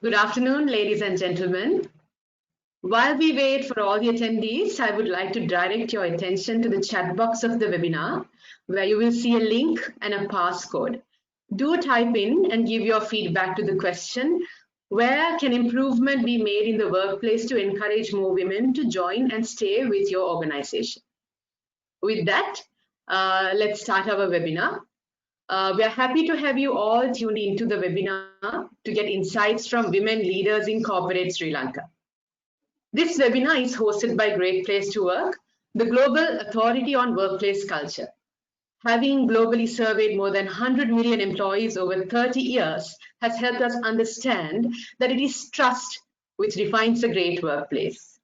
Good afternoon, ladies and gentlemen. While we wait for all the attendees, I would like to direct your attention to the chat box of the webinar, where you will see a link and a passcode. Do type in and give your feedback to the question, where can improvement be made in the workplace to encourage more women to join and stay with your organization? With that, let's start our webinar. We are happy to have you all tuned into the webinar to get insights from women leaders in corporate Sri Lanka. This webinar is hosted by Great Place to Work, the global authority on workplace culture. Having globally surveyed more than 100 million employees over 30 years has helped us understand that it is trust which defines a great workplace.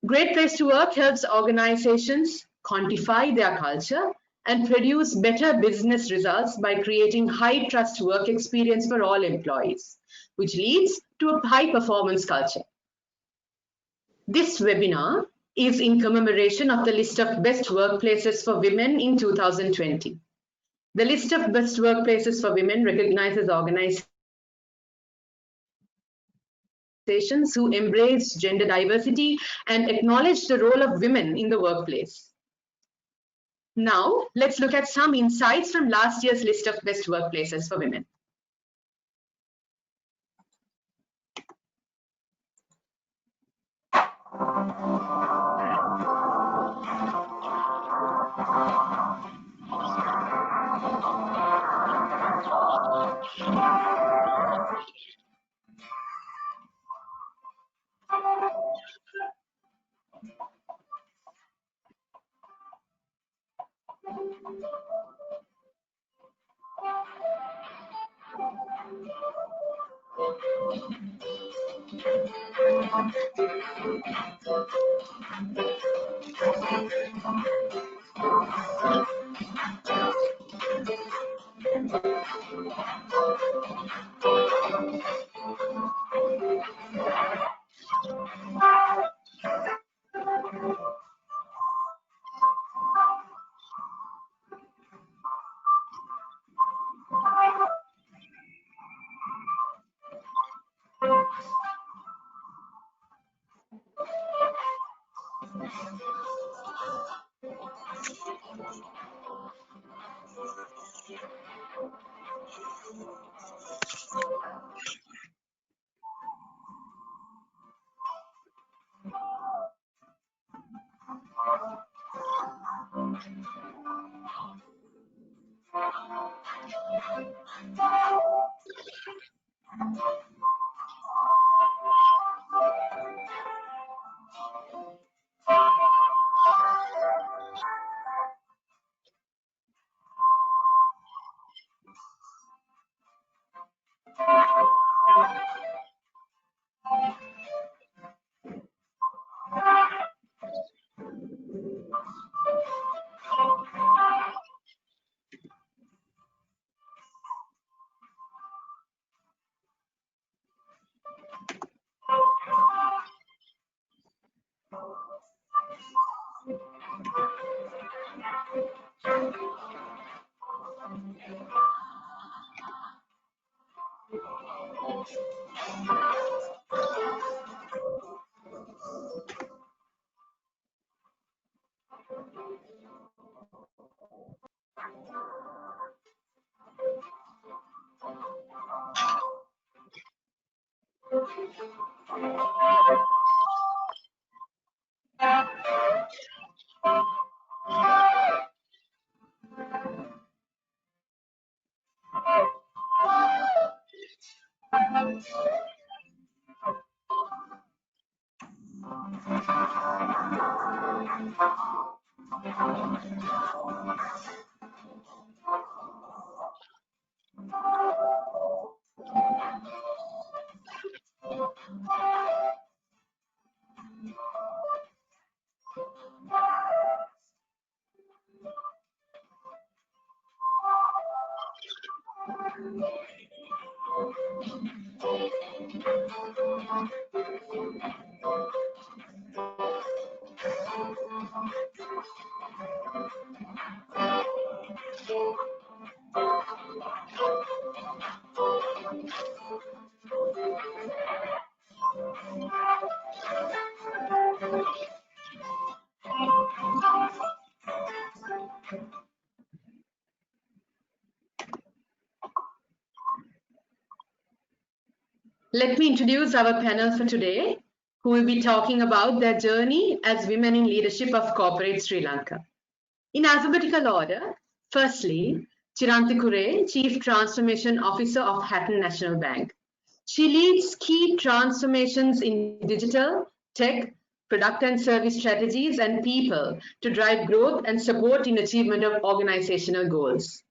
Great Place to Work helps organizations quantify their culture and produce better business results by creating high trust work experience for all employees, which leads to a high performance culture. This webinar is in commemoration of the list of best workplaces for women in 2020. The list of best workplaces for women recognizes organizations who embrace gender diversity and acknowledge the role of women in the workplace. Now, let's look at some insights from last year's list of best workplaces for women. Let me introduce our panel for today, who will be talking about their journey as women in leadership of corporate Sri Lanka. In alphabetical order, firstly, Chiranti Kure, Chief Transformation Officer of Hatton National Bank. She leads key transformations in digital, tech, product and service strategies, and people to drive growth and support in achievement of organizational goals,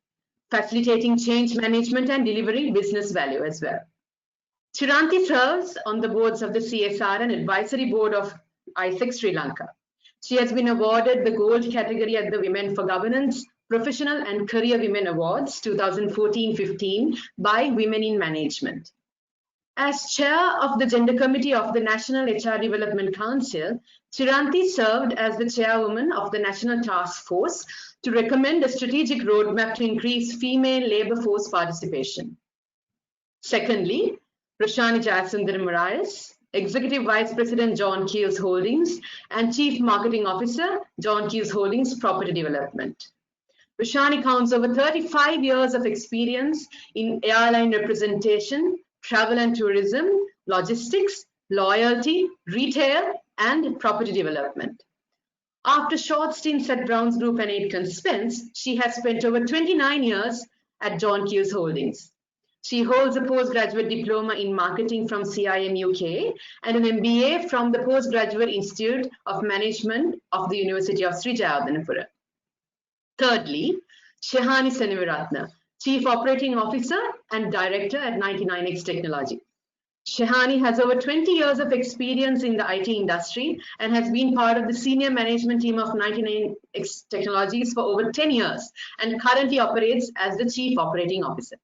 facilitating change management and delivering business value as well. Chiranti serves on the boards of the CSR and Advisory Board of ISEC Sri Lanka. She has been awarded the Gold category at the Women for Governance, Professional and Career Women Awards 2014-15 by Women in Management. As chair of the Gender Committee of the National HR Development Council, Chiranti served as the chairwoman of the National Task Force to recommend a strategic roadmap to increase female labour force participation. Secondly, Roshani Jayasundaram Marias, Executive Vice President John Keells Holdings and Chief Marketing Officer John Keells Holdings Property Development. Roshani counts over 35 years of experience in airline representation, travel and tourism, logistics, loyalty, retail, and property development. After short stints at Browns Group and Aitken Spence, she has spent over 29 years at John Keells Holdings. She holds a postgraduate diploma in marketing from CIM UK and an MBA from the Postgraduate Institute of Management of the University of Sri Jayawardhanapura. Thirdly, Shehani Seneviratne, Chief Operating Officer and Director at 99X Technology. Shehani has over 20 years of experience in the IT industry and has been part of the senior management team of 99X Technologies for over 10 years and currently operates as the Chief Operating Officer.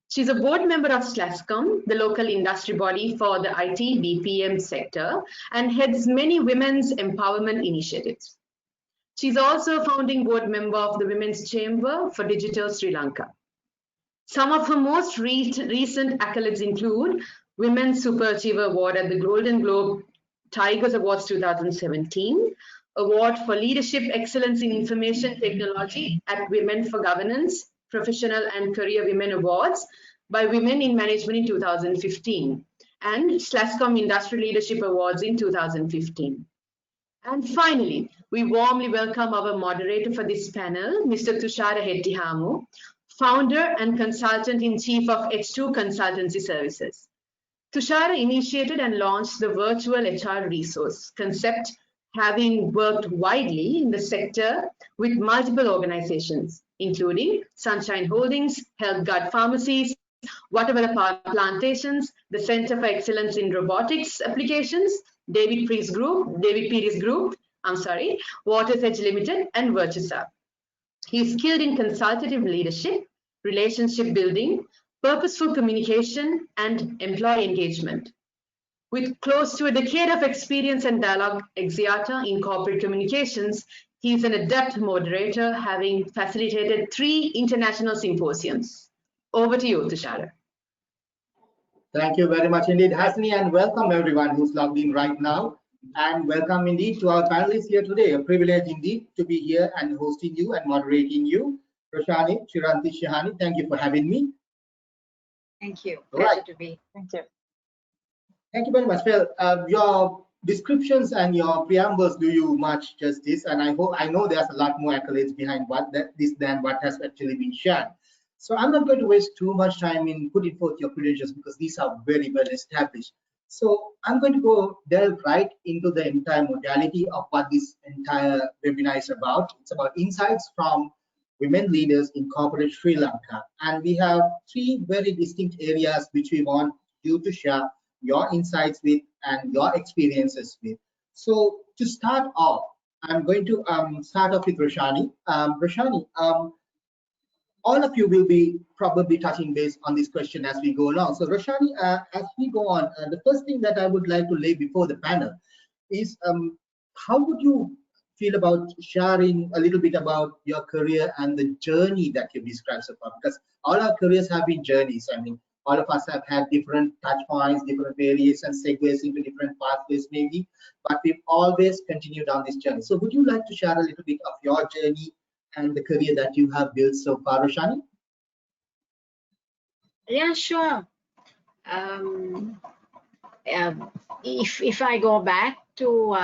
She's a board member of SLASCOM, the local industry body for the IT BPM sector, and heads many women's empowerment initiatives. She's also a founding board member of the Women's Chamber for Digital Sri Lanka. Some of her most recent accolades include Women's Super Achiever Award at the Golden Globe Tigers Awards 2017, Award for Leadership Excellence in Information Technology at Women for Governance, Professional and Career Women Awards by Women in Management in 2015, and SLASCOM Industry Leadership Awards in 2015. And finally, we warmly welcome our moderator for this panel, Mr. Tushara Hettihamu, founder and consultant-in-chief of H2 Consultancy Services. Tushara initiated and launched the virtual HR resource concept, having worked widely in the sector with multiple organizations, including Sunshine Holdings, Health Guard Pharmacies, Watavara Plantations, the Center for Excellence in Robotics Applications, David Pierce Group, Waters Edge Limited, and Virtusa. He is skilled in consultative leadership, relationship building, purposeful communication, and employee engagement. With close to a decade of experience and dialogue exeata in corporate communications, he is an adept moderator, having facilitated 3 international symposiums. Over to you, Tushara. Thank you very much indeed, Hasni, and welcome everyone who's logged in right now. And welcome indeed to our panelists here today. A privilege indeed to be here and hosting you and moderating you. Roshani, Chiranti, Shehani, thank you for having me. Thank you. Pleasure to be. Thank you. Thank you very much. Well, your descriptions and your preambles do you much justice, and I know there's a lot more accolades behind than what has actually been shared. So I'm not going to waste too much time in putting forth your credentials because these are very well established. So I'm going to delve right into the entire modality of what this entire webinar is about. It's about insights from women leaders in corporate Sri Lanka. And we have 3 very distinct areas which we want you to share your insights with and your experiences with. So to start off, I'm going to start off with Roshani. Roshani, all of you will be probably touching base on this question as we go along. So Roshani, as we go on, the first thing that I would like to lay before the panel is how would you feel about sharing a little bit about your career and the journey that you've described so far? Because all our careers have been journeys. I mean, all of us have had different touch points, different variations, segues into different pathways maybe, but we've always continued on this journey. So would you like to share a little bit of your journey and the career that you have built so far, Roshani? Yeah, sure. If I go back to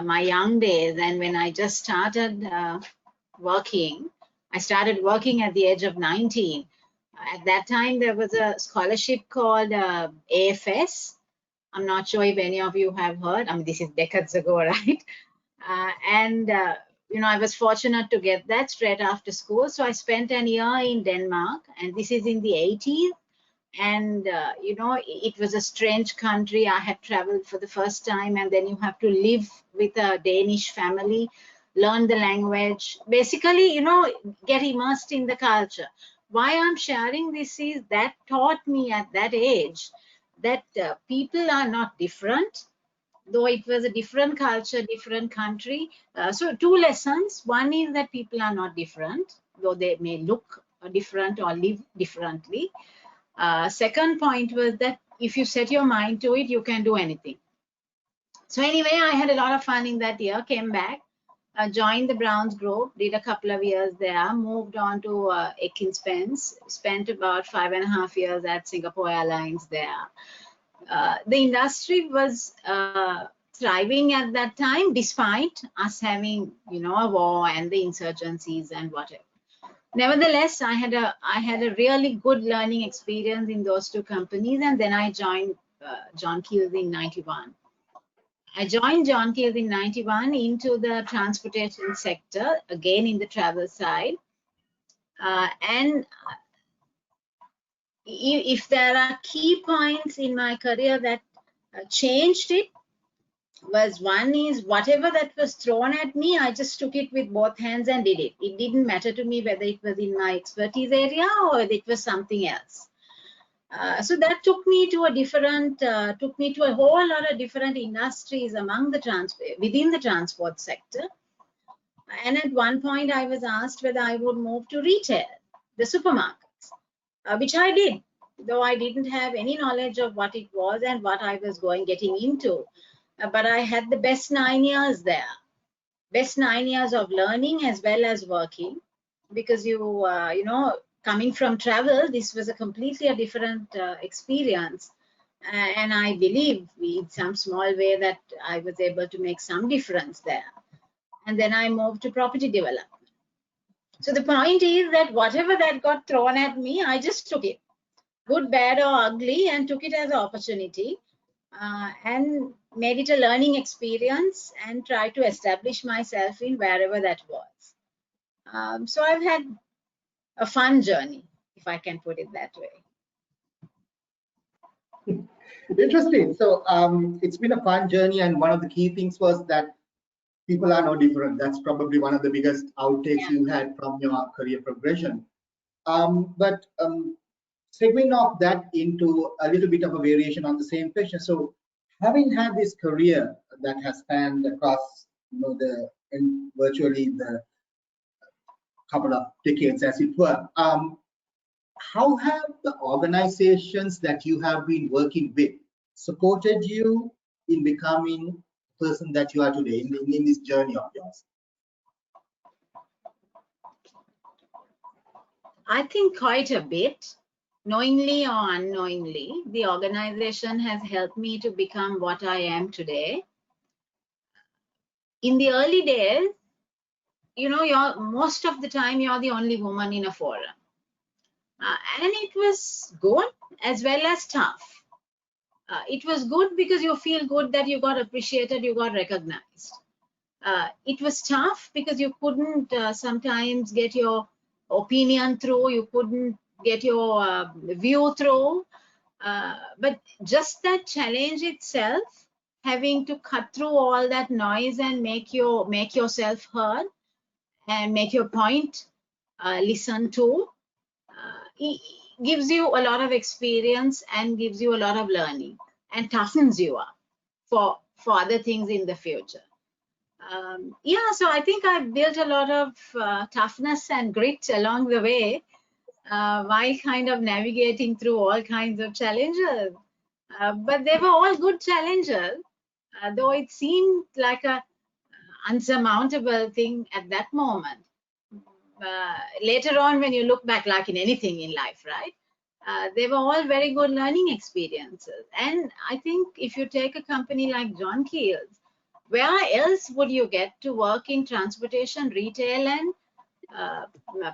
my young days, and when I just started working, I started working at the age of 19. At that time, there was a scholarship called AFS. I'm not sure if any of you have heard. I mean, this is decades ago, right? I was fortunate to get that straight after school. So I spent an year in Denmark, and this is in the 80s. And, it was a strange country. I had traveled for the first time, and then you have to live with a Danish family, learn the language, basically, get immersed in the culture. Why I'm sharing this is that taught me at that age that people are not different, though it was a different culture, different country. So 2 lessons. One is that people are not different, though they may look different or live differently. Second point was that if you set your mind to it, you can do anything. So anyway, I had a lot of fun in that year, came back, joined the Browns group, did a couple of years there, moved on to Akin Spence, spent about 5.5 years at Singapore Airlines there. The industry was thriving at that time, despite us having, a war and the insurgencies and whatever. Nevertheless, I had a really good learning experience in those 2 companies, and then I joined John Keells in 91. I joined John Keells in 91 into the transportation sector, again in the travel side. And if there are key points in my career that changed it, was one is whatever that was thrown at me, I just took it with both hands and did it. It didn't matter to me whether it was in my expertise area or it was something else. So that took me to a whole lot of different industries within the transport sector. And at one point I was asked whether I would move to retail, the supermarkets, which I did, though I didn't have any knowledge of what it was and what I was getting into. But I had the best 9 years there, best 9 years of learning as well as working, because coming from travel, this was a completely different experience. And I believe in some small way that I was able to make some difference there. And then I moved to property development. So the point is that whatever that got thrown at me, I just took it, good, bad, or ugly, and took it as an opportunity. And made it a learning experience and tried to establish myself in wherever that was. So I've had a fun journey, if I can put it that way. Interesting. So it's been a fun journey, and one of the key things was that people are no different. That's probably one of the biggest outtakes you had from your career progression. But segueing off that into a little bit of a variation on the same question. So having had this career that has spanned across virtually the couple of decades, as it were, how have the organizations that you have been working with supported you in becoming the person that you are today in this journey of yours? I think quite a bit. Knowingly or unknowingly, the organization has helped me to become what I am today. In the early days, most of the time you're the only woman in a forum. And it was good as well as tough. It was good because you feel good that you got appreciated, you got recognized. It was tough because you couldn't sometimes get your opinion through, you couldn't get your view through. But just that challenge itself, having to cut through all that noise and make yourself heard and make your point listened to, it gives you a lot of experience and gives you a lot of learning and toughens you up for other things in the future. So I think I've built a lot of toughness and grit along the way. while kind of navigating through all kinds of challenges. But they were all good challenges, though it seemed like a unsurmountable thing at that moment. Later on, when you look back, like in anything in life, right? They were all very good learning experiences. And I think if you take a company like John Keells, where else would you get to work in transportation, retail, and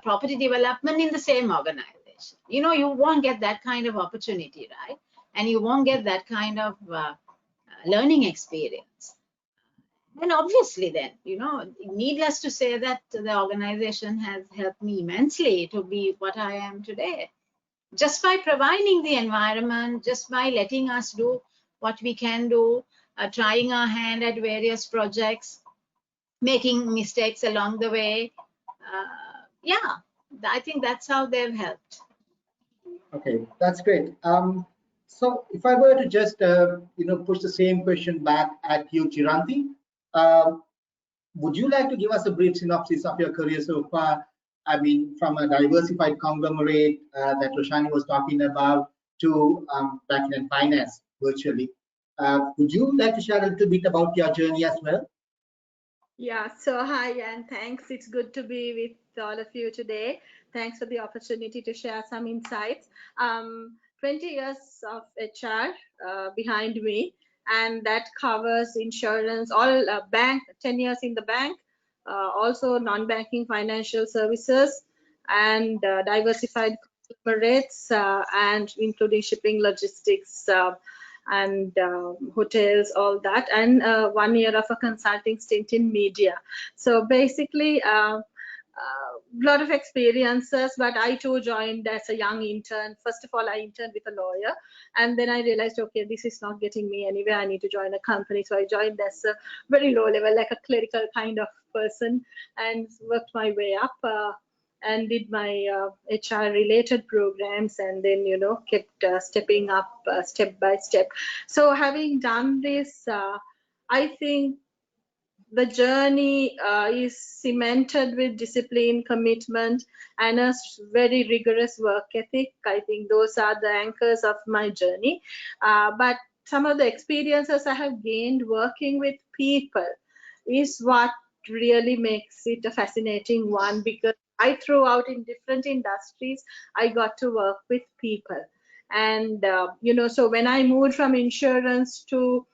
property development in the same organization? You know, you won't get that kind of opportunity, right? And you won't get that kind of learning experience. And obviously then, you know, needless to say that the organization has helped me immensely to be what I am today. Just by providing the environment, just by letting us do what we can do, trying our hand at various projects, making mistakes along the way. Yeah, I think that's how they've helped. Okay, that's great. So if I were to just push the same question back at you, Chiranti, would you like to give us a brief synopsis of your career so far? I mean, from a diversified conglomerate that Roshani was talking about to banking and finance virtually. Would you like to share a little bit about your journey as well? Yeah, so hi and thanks. It's good to be with all of you today. Thanks for the opportunity to share some insights. 20 years of HR behind me, and that covers insurance, all bank, 10 years in the bank, also non-banking financial services, and diversified conglomerates, and including shipping, logistics, and hotels, all that, and 1 year of a consulting stint in media. So basically, a lot of experiences, but I too joined as a young intern. First of all, I interned with a lawyer, and then I realized, okay, this is not getting me anywhere. I need to join a company. So I joined as a very low level, like a clerical kind of person, and worked my way up. And did my HR related programs, and then, you know, kept stepping up step by step. So having done this, I think the journey is cemented with discipline, commitment, and a very rigorous work ethic. I think those are the anchors of my journey. But some of the experiences I have gained working with people is what really makes it a fascinating one, because I threw out in different industries, I got to work with people. And, you know, so when I moved from insurance to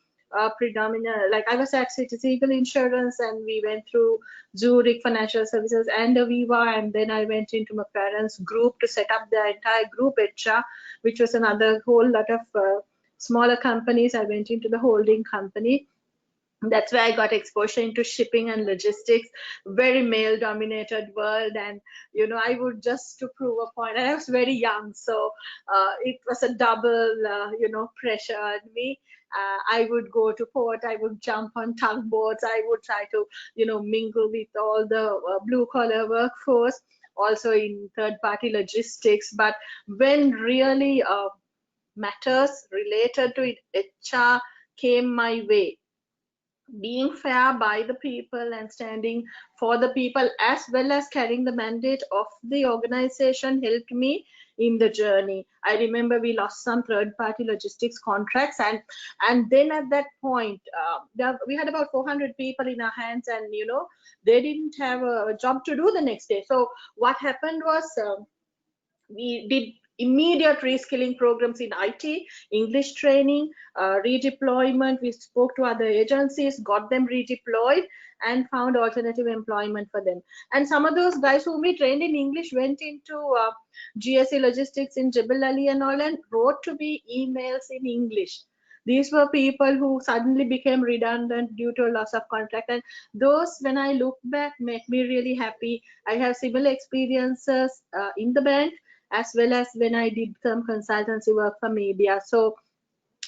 predominant, like I was at Citi Eagle Insurance, and we went through Zurich Financial Services and Aviva, and then I went into McLaren's group to set up the entire group HR, which was another whole lot of smaller companies. I went into the holding company. That's where I got exposure into shipping and logistics, very male dominated world. And, you know, I would, just to prove a point, I was very young, so it was a double, you know, pressure on me. I would go to port, I would jump on tugboats, I would try to, you know, mingle with all the blue collar workforce, also in third party logistics. But when really matters related to it, HR came my way. Being fair by the people and standing for the people, as well as carrying the mandate of the organization, helped me in the journey. I remember we lost some third-party logistics contracts, and then at that point, we had about 400 people in our hands, and, you know, they didn't have a job to do the next day. So what happened was, we did immediate reskilling programs in IT, English training, redeployment. We spoke to other agencies, got them redeployed, and found alternative employment for them. And some of those guys whom we trained in English went into GSE Logistics in Jebel Ali and all, and wrote to me emails in English. These were people who suddenly became redundant due to a loss of contract. And those, when I look back, make me really happy. I have similar experiences in the bank, as well as when I did some consultancy work for media. So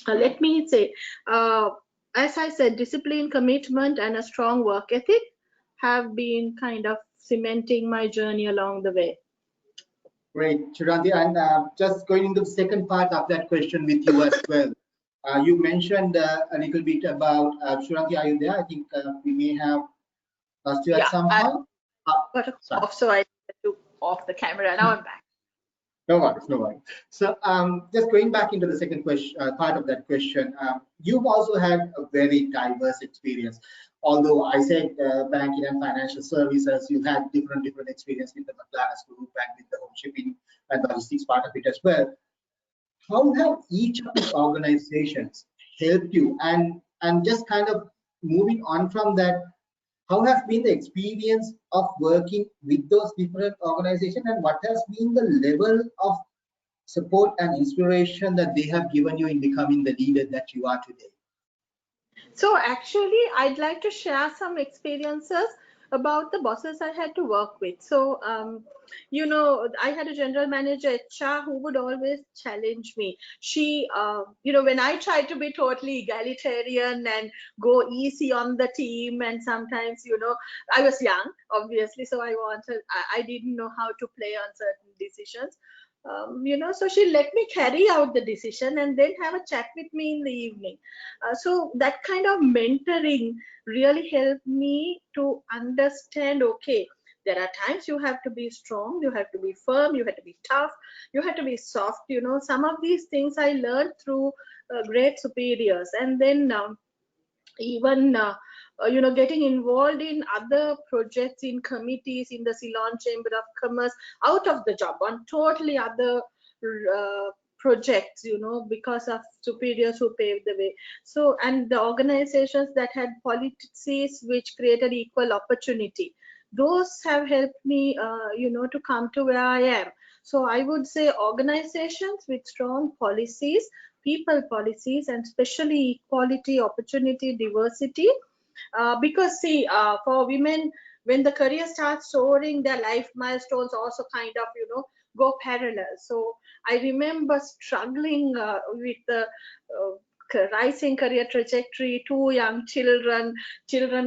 let me say, as I said, discipline, commitment, and a strong work ethic have been kind of cementing my journey along the way. Great, Chiranti, and just going into the second part of that question with you as well. You mentioned a little bit about, Chiranti, are you there? I think we may have lost you at some point. Got off, so I took off the camera. Now I'm back. No worries, no worries. So just going back into the second question, part of that question, you've also had a very diverse experience. Although I said banking and financial services, you had different experience with the McLaren Group and with the home shipping and logistics part of it as well. How have each of these organizations helped you? And just kind of moving on from that, how has been the experience of working with those different organizations, and what has been the level of support and inspiration that they have given you in becoming the leader that you are today? So actually, I'd like to share some experiences about the bosses I had to work with. So, you know, I had a general manager, HR, who would always challenge me. She, you know, when I tried to be totally egalitarian and go easy on the team, and sometimes, you know, I was young, obviously, so I didn't know how to play on certain decisions. You know, so she let me carry out the decision and then have a chat with me in the evening. So that kind of mentoring really helped me to understand, okay, there are times you have to be strong, you have to be firm, you have to be tough, you have to be soft. You know, some of these things I learned through great superiors. And then even you know, getting involved in other projects, in committees, in the Ceylon Chamber of Commerce, out of the job on totally other projects, you know, because of superiors who paved the way. So, and the organizations that had policies which created equal opportunity, those have helped me you know, to come to where I am. So I would say organizations with strong policies, people policies, and especially equality, opportunity, diversity. Because see, for women, when the career starts soaring, their life milestones also kind of, you know, go parallel. So I remember struggling with the rising career trajectory, two young children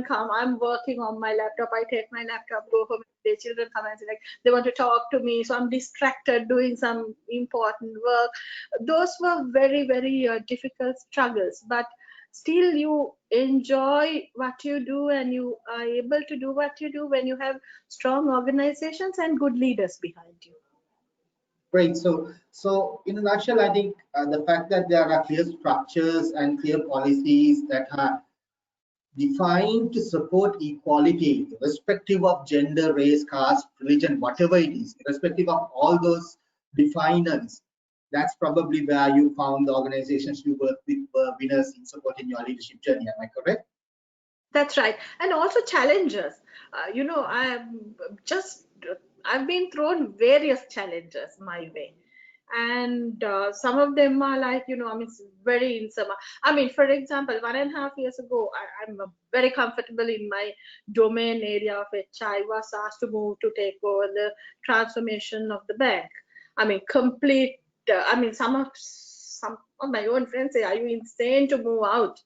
come, I'm working on my laptop, I take my laptop, go home, the children come and say, like, they want to talk to me, so I'm distracted doing some important work. Those were very, very difficult struggles, but still you enjoy what you do, and you are able to do what you do when you have strong organizations and good leaders behind you. Great. So in a nutshell, I think the fact that there are clear structures and clear policies that are defined to support equality, irrespective of gender, race, caste, religion, whatever it is, irrespective of all those definers, that's probably where you found the organizations you work with were winners in supporting your leadership journey. Am I correct? That's right. And also challenges. You know, I've been thrown various challenges my way. And some of them are like, you know, I mean, it's very in summer. I mean, for example, 1.5 years ago, I'm very comfortable in my domain area of HR. I was asked to move to take over the transformation of the bank. I mean, complete, I mean, some of my own friends say, are you insane to move out?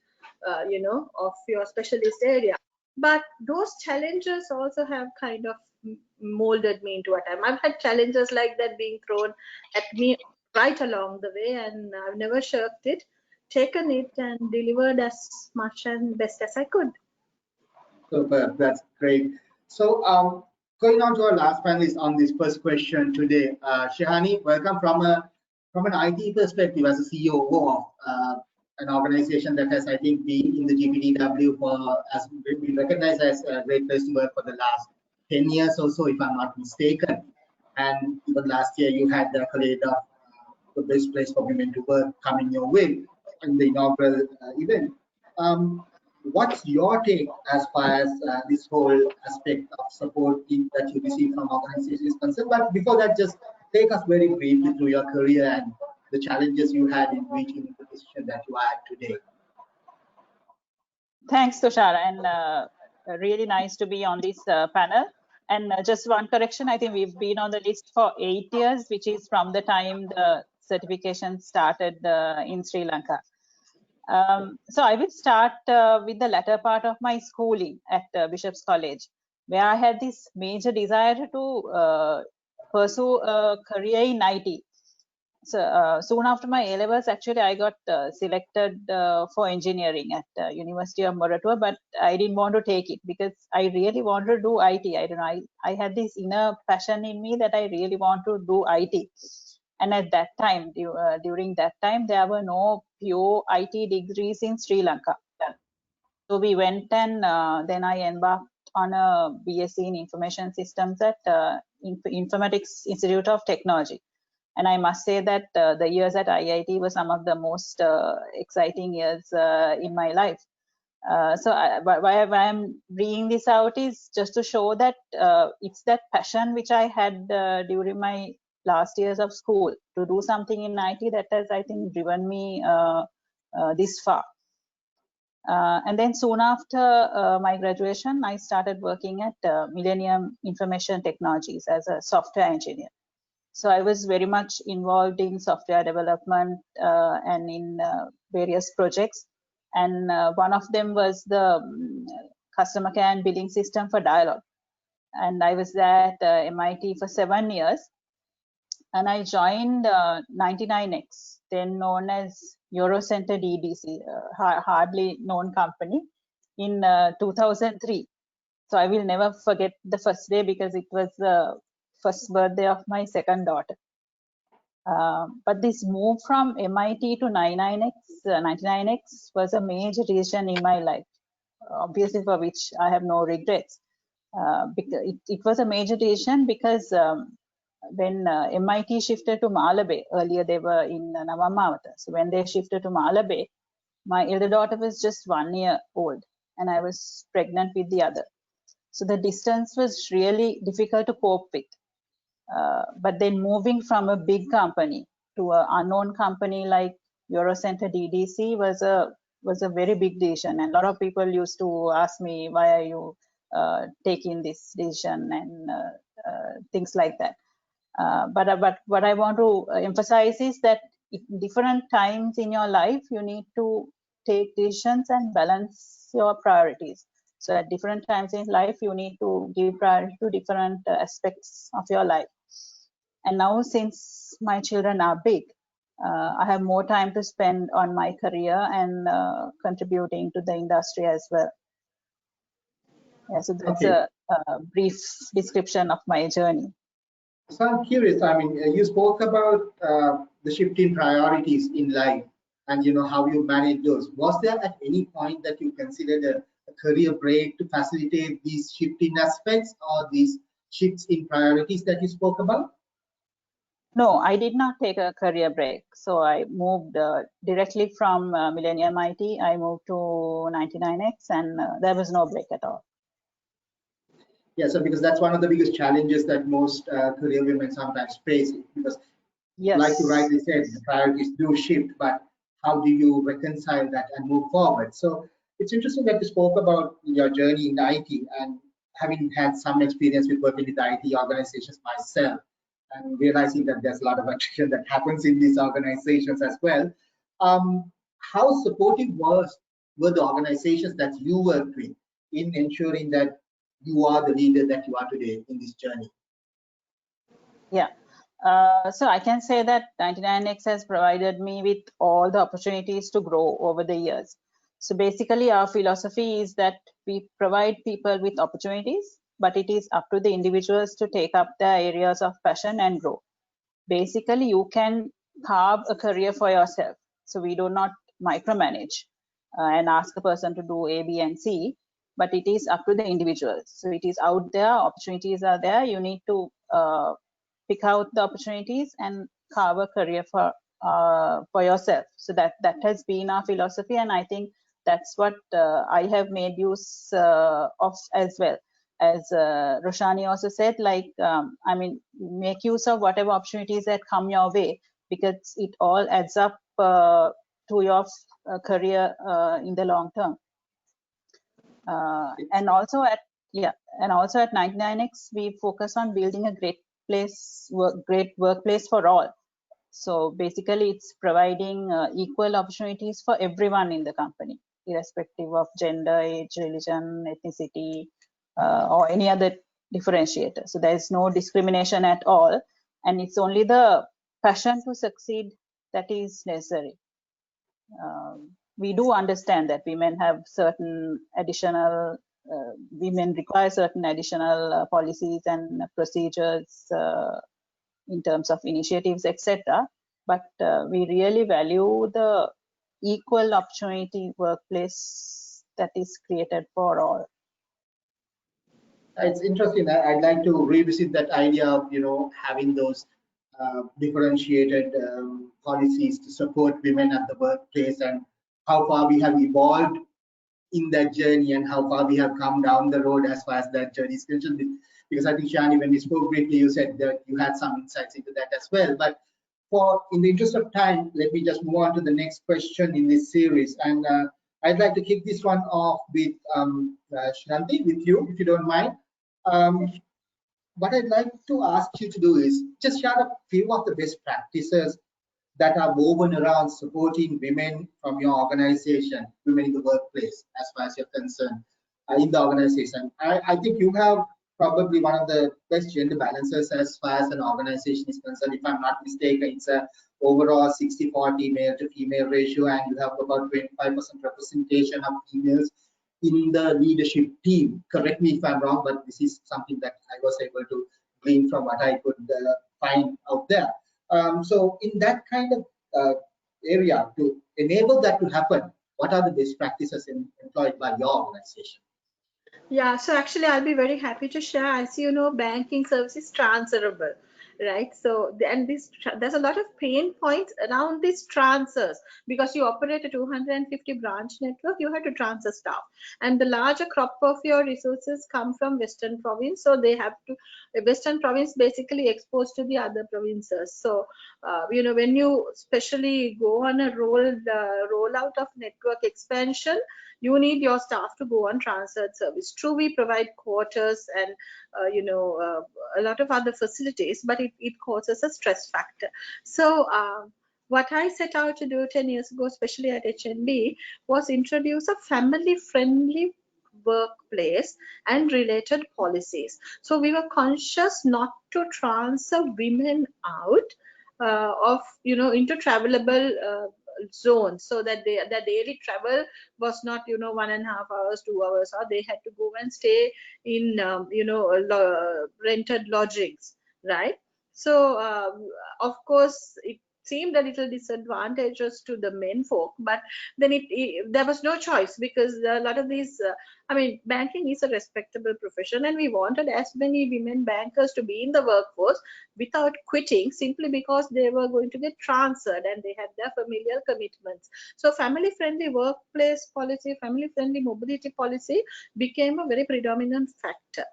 You know, of your specialist area. But those challenges also have kind of molded me into what I am. I've had challenges like that being thrown at me right along the way, and I've never shirked it, taken it, and delivered as much and best as I could. Super, that's great. So going on to our last panelist on this first question today, Shehani, welcome from an IT perspective as a CEO of an organization that has, I think, been in the GPTW as been recognized as a great place to work for the last 10 years or so, if I'm not mistaken. And even last year, you had the accolade of the best place for women to work coming your way in the inaugural event. What's your take as far as this whole aspect of support that you receive from organizations is concerned? But before that, just take us very briefly through your career and the challenges you had in reaching the position that you are at today. Thanks, Tushar, and really nice to be on this panel. And just one correction, I think we've been on the list for 8 years, which is from the time the certification started in Sri Lanka. So I will start with the latter part of my schooling at Bishop's College, where I had this major desire to pursue a career in IT. So soon after my A-levels, actually, I got selected for engineering at University of Moratuwa, but I didn't want to take it because I really wanted to do IT. I don't know, I had this inner passion in me that I really want to do IT. And at that time, during that time, there were no pure IT degrees in Sri Lanka. So we went and then I embarked on a BSc in Information Systems at Informatics Institute of Technology. And I must say that the years at IIT were some of the most exciting years in my life. So why I'm bringing this out is just to show that it's that passion which I had during my last years of school to do something in IT that has, I think, driven me this far. And then soon after my graduation, I started working at Millennium Information Technologies as a software engineer. So I was very much involved in software development and in various projects. And one of them was the customer care and billing system for Dialog. And I was there at MIT for 7 years. And I joined 99X, then known as Eurocenter DDC, hardly known company, in 2003. So I will never forget the first day because it was the first birthday of my second daughter. But this move from MIT to 99X was a major decision in my life, obviously for which I have no regrets. Because it was a major decision because when MIT shifted to Malabay, earlier they were in Navamawata. So when they shifted to Malabay, my elder daughter was just 1 year old and I was pregnant with the other. So the distance was really difficult to cope with. But then moving from a big company to an unknown company like Eurocenter DDC was a very big decision. And a lot of people used to ask me, why are you taking this decision and things like that. But what I want to emphasize is that at different times in your life, you need to take decisions and balance your priorities. So at different times in life, you need to give priority to different aspects of your life. And now since my children are big, I have more time to spend on my career and contributing to the industry as well. Yeah, so that's a brief description of my journey. So I'm curious, I mean, you spoke about the shift in priorities in life and, you know, how you manage those. Was there at any point that you considered a career break to facilitate these shifting aspects or these shifts in priorities that you spoke about? No, I did not take a career break. So I moved directly from Millennium IT. I moved to 99X and there was no break at all. Yeah, so because that's one of the biggest challenges that most career women sometimes face, because yes, like you rightly said, the priorities do shift, but how do you reconcile that and move forward? So it's interesting that you spoke about your journey in IT and having had some experience with working with IT organizations myself and realizing that there's a lot of attrition that happens in these organizations as well. How supportive were the organizations that you worked with in ensuring that you are the leader that you are today in this journey? Yeah, so I can say that 99X has provided me with all the opportunities to grow over the years. So basically our philosophy is that we provide people with opportunities, but it is up to the individuals to take up their areas of passion and grow. Basically, you can carve a career for yourself. So we do not micromanage and ask a person to do A, B, and C, but it is up to the individuals. So it is out there, opportunities are there. You need to pick out the opportunities and carve a career for yourself. So that has been our philosophy, and I think that's what I have made use of as well. As Roshani also said, like, I mean, make use of whatever opportunities that come your way, because it all adds up to your career in the long term. And also at 99X, we focus on building a great workplace for all. So basically, it's providing equal opportunities for everyone in the company, irrespective of gender, age, religion, ethnicity, or any other differentiator. So there is no discrimination at all, and it's only the passion to succeed that is necessary. We do understand that women have certain additional, women require certain additional policies and procedures in terms of initiatives, etc. But we really value the equal opportunity workplace that is created for all. It's interesting. I'd like to revisit that idea of, having those differentiated policies to support women at the workplace, and how far we have evolved in that journey and how far we have come down the road as far as that journey is concerned. Because I think, Shani, when we spoke briefly, you said that you had some insights into that as well. But in the interest of time, let me just move on to the next question in this series. And I'd like to kick this one off with Shanti, with you, if you don't mind. What I'd like to ask you to do is just share a few of the best practices that are woven around supporting women from your organization, women in the workplace, as far as you're concerned, in the organization. I think you have probably one of the best gender balances as far as an organization is concerned. If I'm not mistaken, it's a overall 60-40 male to female ratio, and you have about 25% representation of females in the leadership team. Correct me if I'm wrong, but this is something that I was able to glean from what I could find out there. So in that kind of area, to enable that to happen, what are the best practices employed by your organization? Yeah, so actually I'll be very happy to share. As you know, banking service is transferable, right? So and there's a lot of pain points around these transfers, because you operate a 250 branch network, you have to transfer staff, and the larger crop of your resources come from Western Province, so they have to Western Province basically exposed to the other provinces. So when you especially go on a rollout of network expansion, you need your staff to go on transferred service. True, we provide quarters and a lot of other facilities, but it causes a stress factor. So what I set out to do 10 years ago, especially at HNB, was introduce a family-friendly workplace and related policies. So we were conscious not to transfer women out into travelable zones, so that their daily travel was not 1.5 hours, 2 hours, or they had to go and stay in rented lodgings, right? So of course it seemed a little disadvantageous to the men folk, but then there was no choice, because a lot of these banking is a respectable profession, and we wanted as many women bankers to be in the workforce without quitting, simply because they were going to get transferred and they had their familial commitments. So family friendly workplace policy, family friendly mobility policy became a very predominant factor.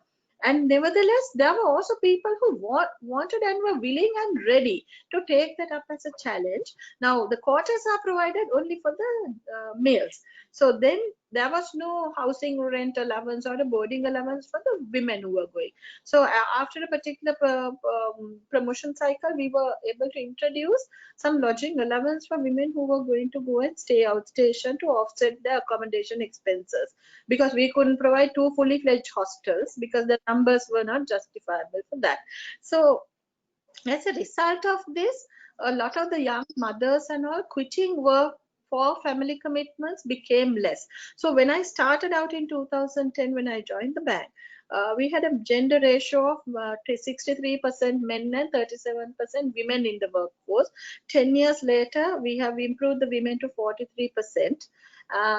And nevertheless, there were also people who wanted and were willing and ready to take that up as a challenge. Now, the quarters are provided only for the males. So then there was no housing rent allowance or a boarding allowance for the women who were going. So after a particular promotion cycle, we were able to introduce some lodging allowance for women who were going to go and stay outstation to offset their accommodation expenses, because we couldn't provide 2 fully fledged hostels because the numbers were not justifiable for that. So as a result of this, a lot of the young mothers and all quitting work for family commitments became less. So when I started out in 2010, when I joined the bank, we had a gender ratio of 63% men and 37% women in the workforce. 10 years later, we have improved the women to 43%.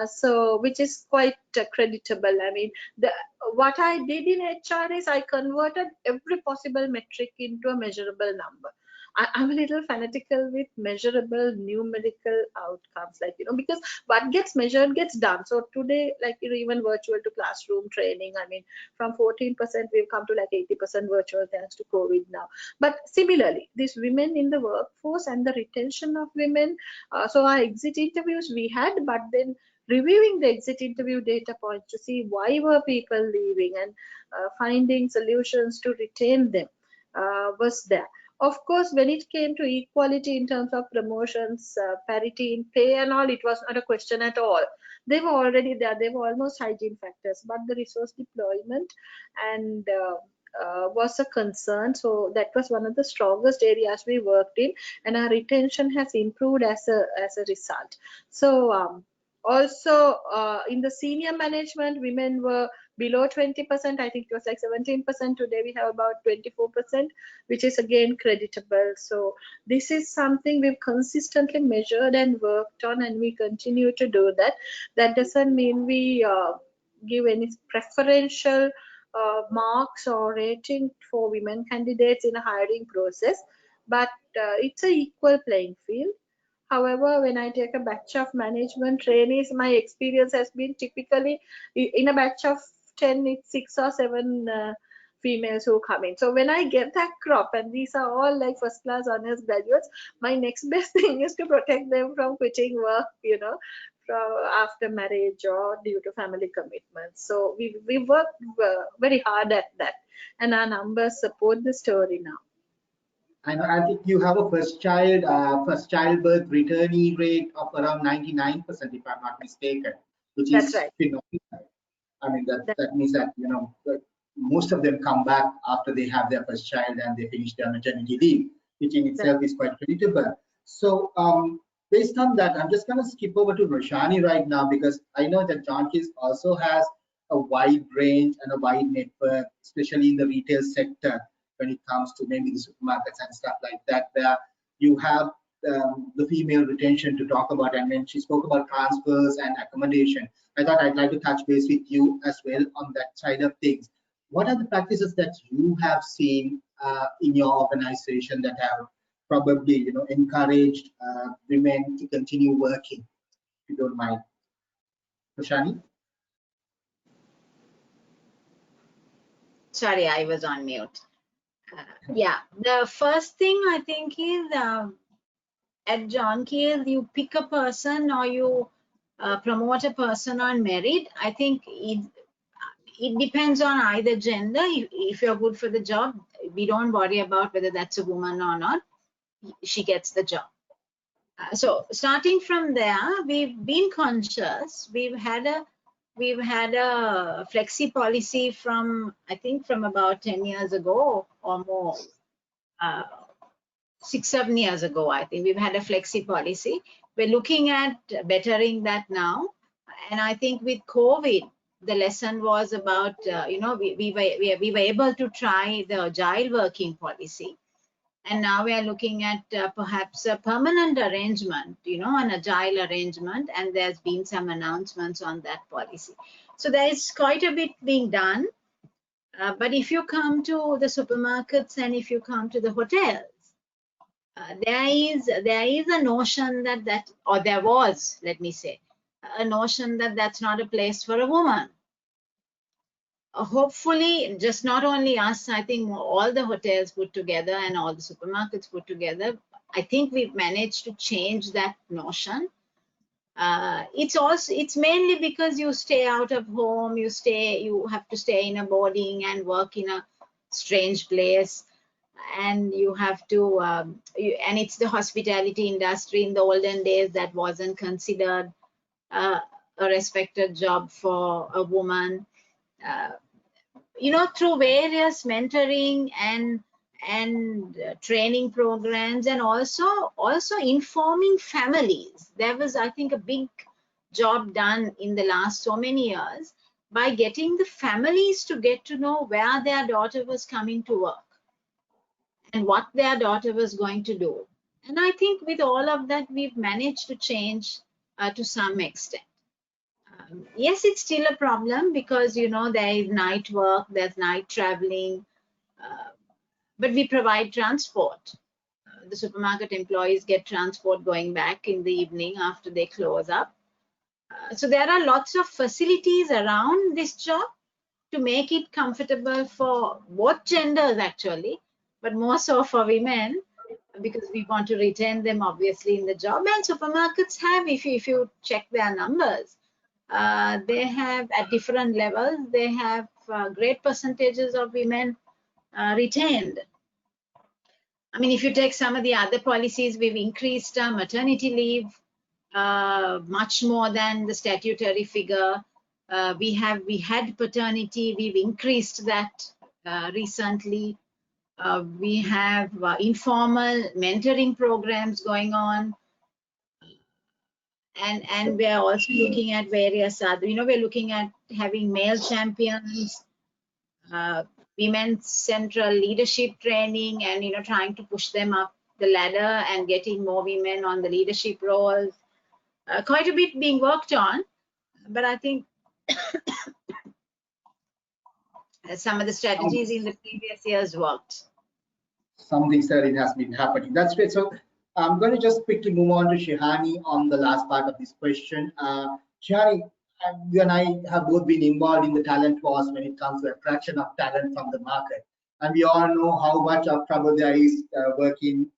So which is quite creditable. I mean, what I did in HR is I converted every possible metric into a measurable number. I'm a little fanatical with measurable numerical outcomes, because what gets measured gets done. So today, even virtual to classroom training, from 14% we've come to 80% virtual thanks to COVID now. But similarly, these women in the workforce and the retention of women, so our exit interviews we had, but then reviewing the exit interview data points to see why were people leaving, and finding solutions to retain them was there. Of course, when it came to equality in terms of promotions, parity in pay and all, it was not a question at all. They were already there. They were almost hygiene factors, but the resource deployment and was a concern. So that was one of the strongest areas we worked in, and our retention has improved as a result. So Also, in the senior management, women were below 20%. I think it was like 17%. Today we have about 24%, which is again creditable. So this is something we've consistently measured and worked on, and we continue to do that. That doesn't mean we give any preferential marks or rating for women candidates in a hiring process, but it's an equal playing field. However, when I take a batch of management trainees, my experience has been typically in a batch of 10, it's 6 or 7 females who come in. So when I get that crop, and these are all like first class honors graduates, my next best thing is to protect them from quitting work, you know, from after marriage or due to family commitments. So we work very hard at that, and our numbers support the story now. I think you have a first childbirth returnee rate of around 99%, if I'm not mistaken, which That's is right. phenomenal. I mean, that means that, you know, most of them come back after they have their first child and they finish their maternity leave, which in itself is quite creditable. So based on that, I'm just going to skip over to Roshani right now, because I know that John Keys also has a wide range and a wide network, especially in the retail sector, when it comes to maybe the supermarkets and stuff like that, where you have the female retention to talk about. And when she spoke about transfers and accommodation, I thought I'd like to touch base with you as well on that side of things. What are the practices that you have seen in your organization that have probably, you know, encouraged women to continue working, if you don't mind? Roshani? Sorry, I was on mute. Yeah, the first thing I think is at John Keys, you pick a person or you promote a person on merit. I think it depends on either gender. If you're good for the job, we don't worry about whether that's a woman or not. She gets the job. So starting from there, we've been conscious. We've had a flexi policy from, I think, from about 10 years ago or more. 6-7 years ago, I think we've had a flexi policy. We're looking at bettering that now. And I think with COVID, the lesson was about, you know, we were able to try the agile working policy. And now we are looking at perhaps a permanent arrangement, you know, an agile arrangement. And there's been some announcements on that policy. So there is quite a bit being done. But if you come to the supermarkets and if you come to the hotels, there is a notion that or there was, let me say, a notion that that's not a place for a woman. Hopefully, just not only us, I think all the hotels put together and all the supermarkets put together, I think we've managed to change that notion. It's mainly because you stay out of home, you have to stay in a boarding and work in a strange place, and you have to and it's the hospitality industry. In the olden days, that wasn't considered a respected job for a woman. You know, through various mentoring and training programs, and also informing families. There was, I think, a big job done in the last so many years by getting the families to get to know where their daughter was coming to work and what their daughter was going to do. And I think with all of that, we've managed to change to some extent. Yes, it's still a problem because, you know, there is night work, there's night traveling, but we provide transport. The supermarket employees get transport going back in the evening after they close up. So there are lots of facilities around this job to make it comfortable for both genders actually, but more so for women, because we want to retain them obviously in the job. And supermarkets have, if you check their numbers, they have at different levels, they have great percentages of women retained. I mean, if you take some of the other policies, we've increased maternity leave much more than the statutory figure. We had paternity, we've increased that recently. We have informal mentoring programs going on. And we are also looking at various other, we're looking at having male champions, women's central leadership training, and trying to push them up the ladder and getting more women on the leadership roles. Quite a bit being worked on, but I think some of the strategies in the previous years worked. Something certainly has been happening. That's great. So I'm going to just quickly move on to Shihani on the last part of this question. Shihani, you and I have both been involved in the talent wars when it comes to attraction of talent from the market. And we all know how much of trouble there is working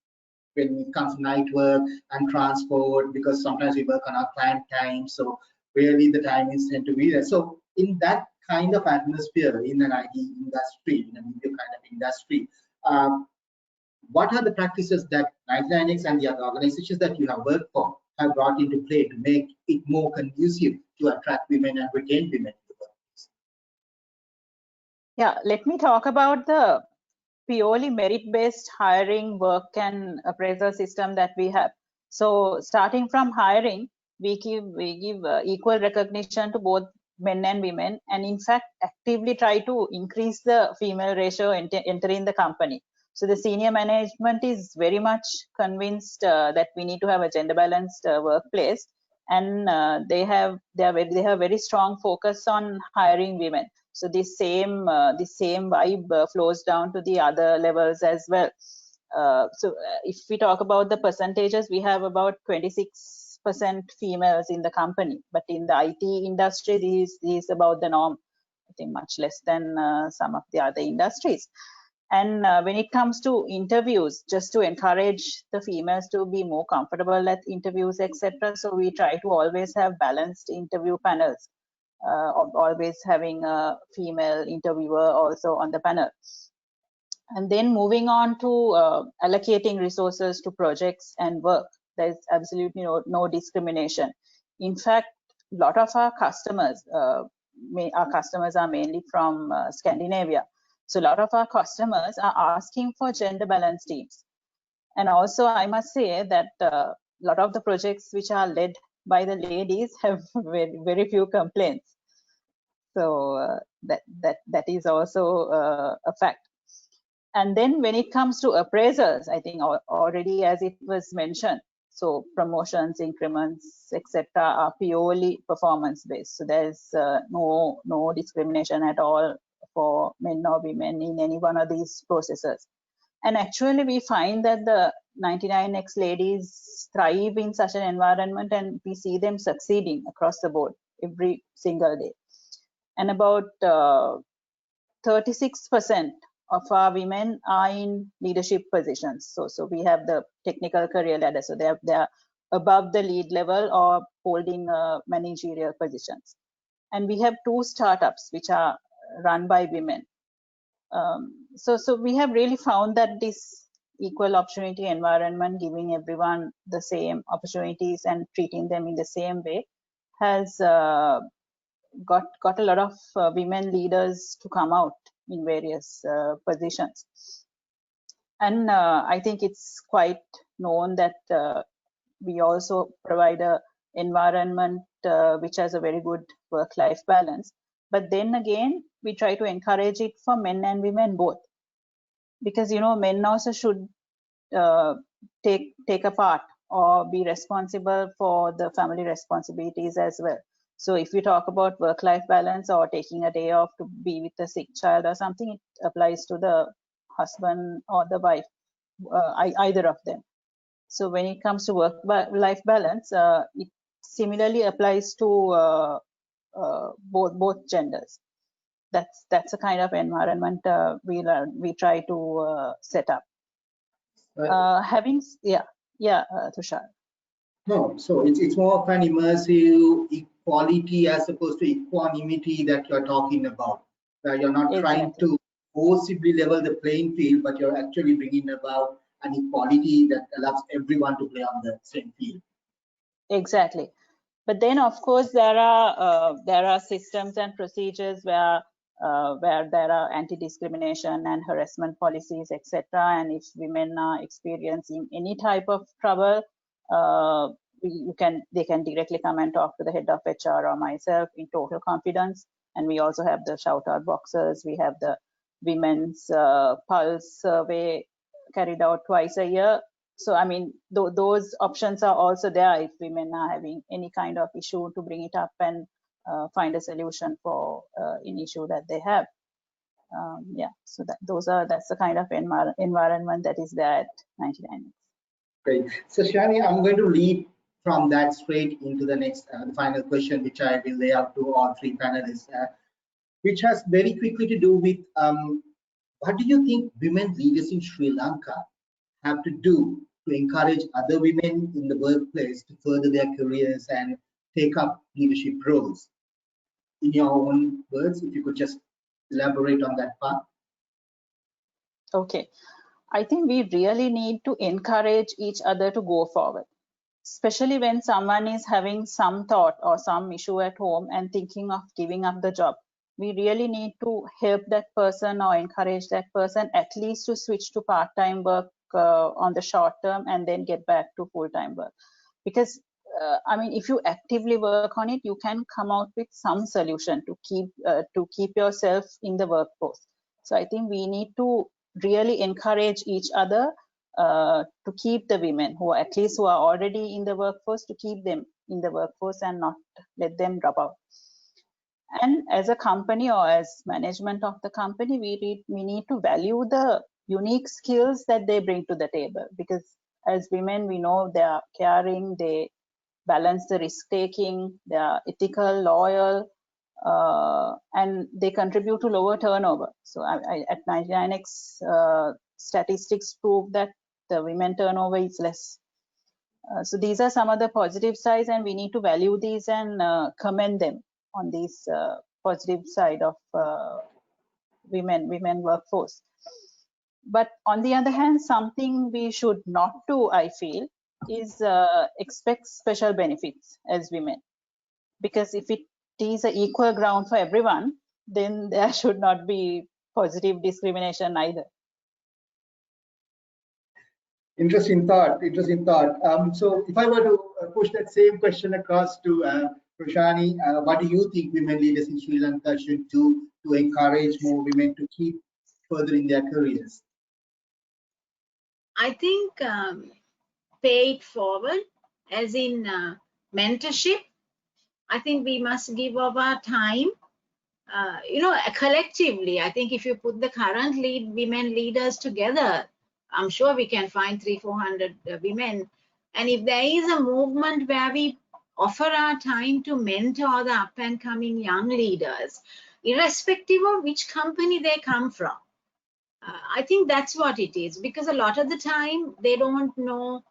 when it comes to night work and transport, because sometimes we work on our client time. So really the time is tend to be there. So in that kind of atmosphere in an IT industry, in a media kind of industry, what are the practices that 99X and the other organizations that you have worked for have brought into play to make it more conducive to attract women and retain women in the workplace? Yeah, let me talk about the purely merit-based hiring work and appraisal system that we have. So starting from hiring, we give equal recognition to both men and women, and in fact actively try to increase the female ratio entering the company. So the senior management is very much convinced that we need to have a gender balanced workplace, and they have very strong focus on hiring women. So this same vibe flows down to the other levels as well. If we talk about the percentages, we have about 26% females in the company, but in the IT industry, this is about the norm. I think much less than some of the other industries. And when it comes to interviews, just to encourage the females to be more comfortable at interviews, etc. So we try to always have balanced interview panels, always having a female interviewer also on the panel. And then moving on to allocating resources to projects and work, there's absolutely no discrimination. In fact, a lot of our customers are mainly from Scandinavia. So a lot of our customers are asking for gender balanced teams. And also I must say that a lot of the projects which are led by the ladies have very few complaints. So that is also a fact. And then when it comes to appraisals, I think already as it was mentioned, so promotions, increments, etc. are purely performance based. So there's no discrimination at all for men or women in any one of these processes. And actually we find that the 99X ladies thrive in such an environment, and we see them succeeding across the board every single day. And about 36% of our women are in leadership positions. So we have the technical career ladder. So they're above the lead level or holding managerial positions. And we have 2 startups which are run by women. So we have really found that this equal opportunity environment, giving everyone the same opportunities and treating them in the same way, has got a lot of women leaders to come out in various positions. And I think it's quite known that we also provide a environment which has a very good work-life balance. But then again, we try to encourage it for men and women both, because men also should take a part or be responsible for the family responsibilities as well. So if we talk about work-life balance or taking a day off to be with a sick child or something, it applies to the husband or the wife, either of them. So when it comes to work-life balance, it similarly applies to both genders. That's a kind of environment we try to set up. Tushar. No, so it's more of an immersive equality as opposed to equanimity that you're talking about. You're not trying to forcibly level the playing field, but you're actually bringing about an equality that allows everyone to play on the same field. Exactly. But then, of course, there are systems and procedures where there are anti-discrimination and harassment policies, etc. And if women are experiencing any type of trouble, they can directly come and talk to the head of HR or myself in total confidence. And we also have the shout out boxes. We have the women's pulse survey carried out twice a year. So I mean, those options are also there if women are having any kind of issue, to bring it up and find a solution for an issue that they have. Yeah, so that's the kind of environment that is there at 99. Great. So Shani, I'm going to lead from that straight into the next final question, which I will lay out to all three panelists, which has very quickly to do with what do you think women leaders in Sri Lanka have to do to encourage other women in the workplace to further their careers and take up leadership roles? In your own words, if you could just elaborate on that part. Okay, I think we really need to encourage each other to go forward, especially when someone is having some thought or some issue at home and thinking of giving up the job. We really need to help that person or encourage that person at least to switch to part-time work on the short term and then get back to full-time work. Because I mean, if you actively work on it, you can come out with some solution to keep yourself in the workforce. So I think we need to really encourage each other to keep the women who are already in the workforce, to keep them in the workforce and not let them drop out. And as a company or as management of the company, we need to value the unique skills that they bring to the table, because as women, we know they are caring, they balance the risk taking, they are ethical, loyal, and they contribute to lower turnover. So at 99X, statistics prove that the women turnover is less. So these are some of the positive sides, and we need to value these and commend them on this positive side of women workforce. But on the other hand, something we should not do, I feel, is expect special benefits as women, because if it is an equal ground for everyone, then there should not be positive discrimination either. Interesting thought. So if I were to push that same question across to Roshani, what do you think women leaders in Sri Lanka should do to encourage more women to keep furthering their careers? I think pay it forward, as in mentorship. I think we must give of our time, collectively. I think if you put the current women leaders together, I'm sure we can find 300-400 women. And if there is a movement where we offer our time to mentor the up and coming young leaders, irrespective of which company they come from, I think that's what it is, because a lot of the time they don't know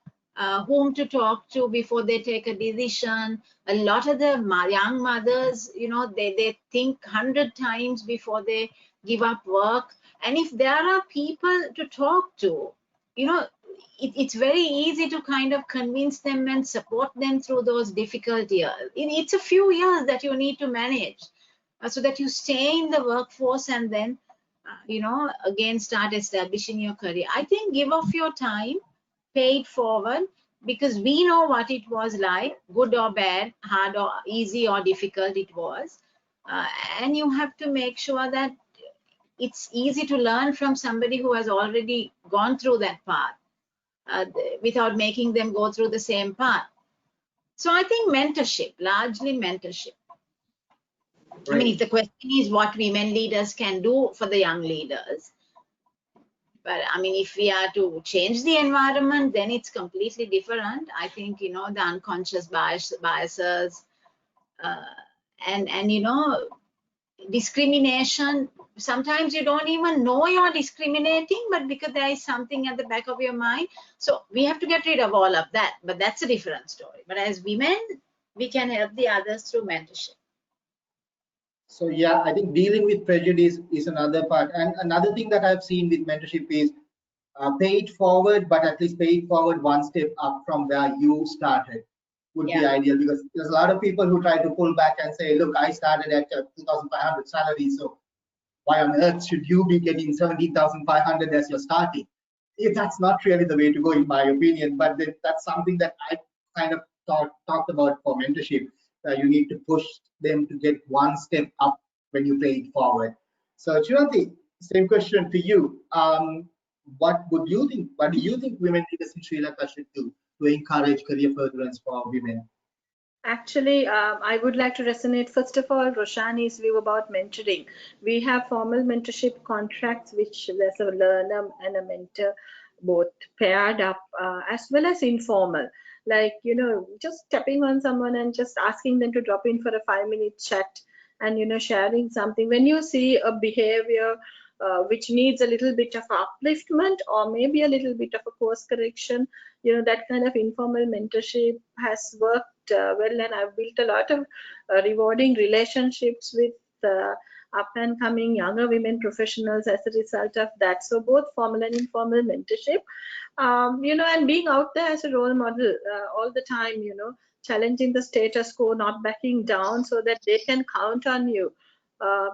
whom to talk to before they take a decision. A lot of the young mothers, they think 100 times before they give up work. And if there are people to talk to, it's very easy to kind of convince them and support them through those difficult years. It's a few years that you need to manage so that you stay in the workforce and then, again start establishing your career. I think give off your time, pay it forward, because we know what it was like, good or bad, hard or easy or difficult it was. And you have to make sure that it's easy to learn from somebody who has already gone through that path without making them go through the same path. So I think mentorship, largely mentorship. Right. I mean, if the question is what women leaders can do for the young leaders, but I mean, if we are to change the environment, then it's completely different. I think, the unconscious biases and discrimination. Sometimes you don't even know you're discriminating, but because there is something at the back of your mind. So we have to get rid of all of that, but that's a different story. But as women, we can help the others through mentorship. So yeah, I think dealing with prejudice is another part. And another thing that I've seen with mentorship is pay it forward, but at least pay it forward one step up from where you started would be ideal, because there's a lot of people who try to pull back and say, look, I started at 2,500 salary, so why on earth should you be getting 17,500 as your starting? That's not really the way to go, in my opinion, but that's something that I kind of talked about for mentorship, you need to push them to get one step up when you pay it forward. So Chiranti, same question to you. What do you think women leaders in Sri Lanka should do to encourage career furtherance for women? Actually, I would like to resonate first of all Roshani's view about mentoring. We have formal mentorship contracts, which there's a learner and a mentor both paired up, as well as informal. Like, just tapping on someone and just asking them to drop in for a 5-minute chat and, sharing something. When you see a behavior which needs a little bit of upliftment or maybe a little bit of a course correction, that kind of informal mentorship has worked well, and I've built a lot of rewarding relationships with up and coming younger women professionals as a result of that. So both formal and informal mentorship, and being out there as a role model all the time, challenging the status quo, not backing down so that they can count on you,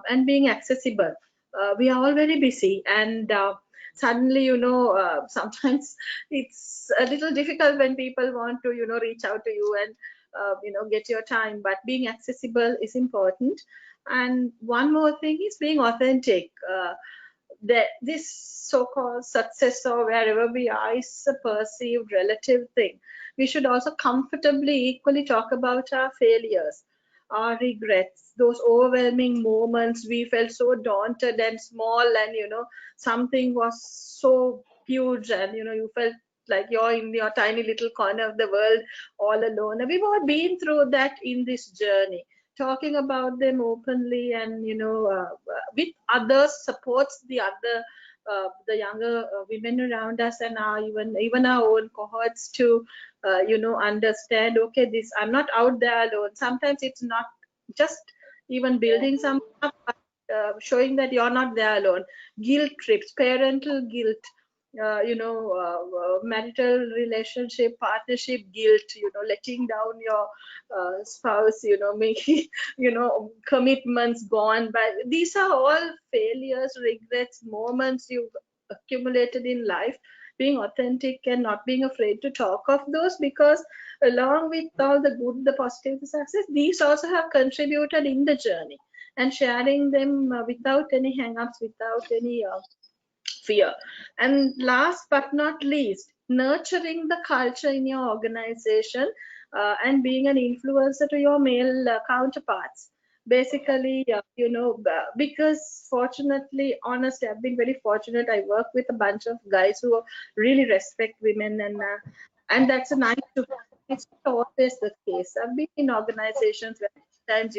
and being accessible. We are all very busy, and suddenly, sometimes it's a little difficult when people want to, reach out to you and, get your time, but being accessible is important. And one more thing is being authentic. This so-called success or wherever we are is a perceived relative thing. We should also comfortably equally talk about our failures, our regrets, those overwhelming moments we felt so daunted and small, and something was so huge, and you felt like you're in your tiny little corner of the world all alone. We've all been through that in this journey. Talking about them openly and with others supports the other the younger women around us, and even our own cohorts to understand, okay, this, I'm not out there alone. Sometimes it's not just even building some up, but showing that you're not there alone. Guilt trips, parental guilt, marital relationship, partnership guilt, letting down your spouse, making, commitments gone by. These are all failures, regrets, moments you've accumulated in life. Being authentic and not being afraid to talk of those, because along with all the good, the positive, the success, these also have contributed in the journey, and sharing them without any hang-ups, without any fear. And last but not least, nurturing the culture in your organization, and being an influencer to your male counterparts. Basically, because fortunately, honestly, I've been very fortunate. I work with a bunch of guys who really respect women, and that's a nice to. It's not always the case. I've been in organizations where sometimes,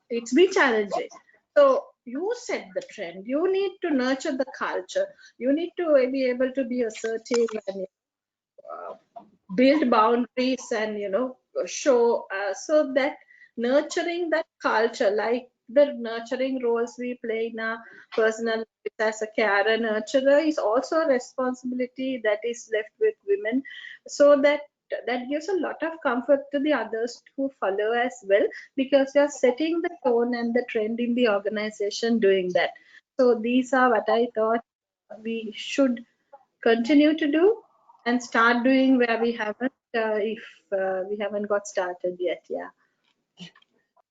it's been challenging. So you set the trend. You need to nurture the culture. You need to be able to be assertive and build boundaries and show, so that nurturing that culture, like the nurturing roles we play in our personal life as a carer, nurturer, is also a responsibility that is left with women, so that gives a lot of comfort to the others who follow as well, because you're setting the tone and the trend in the organization doing that. So these are what I thought we should continue to do and start doing where we haven't, if we haven't got started yet. Yeah.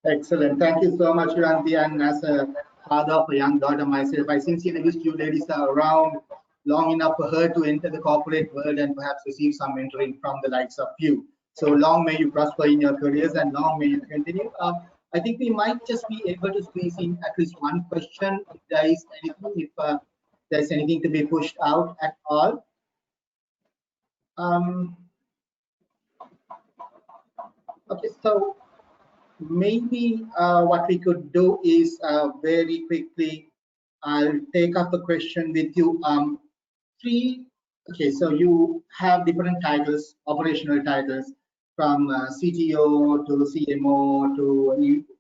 Excellent. Thank you so much, Chiranti. And as a father of a young daughter myself, I sincerely wish you ladies are around long enough for her to enter the corporate world and perhaps receive some mentoring from the likes of you. So long may you prosper in your careers, and long may you continue. I think we might just be able to squeeze in at least one question if there is anything, if there's anything to be pushed out at all. Okay, so maybe what we could do is very quickly, I'll take up a question with you. Okay, so you have different titles, operational titles, from CTO to CMO to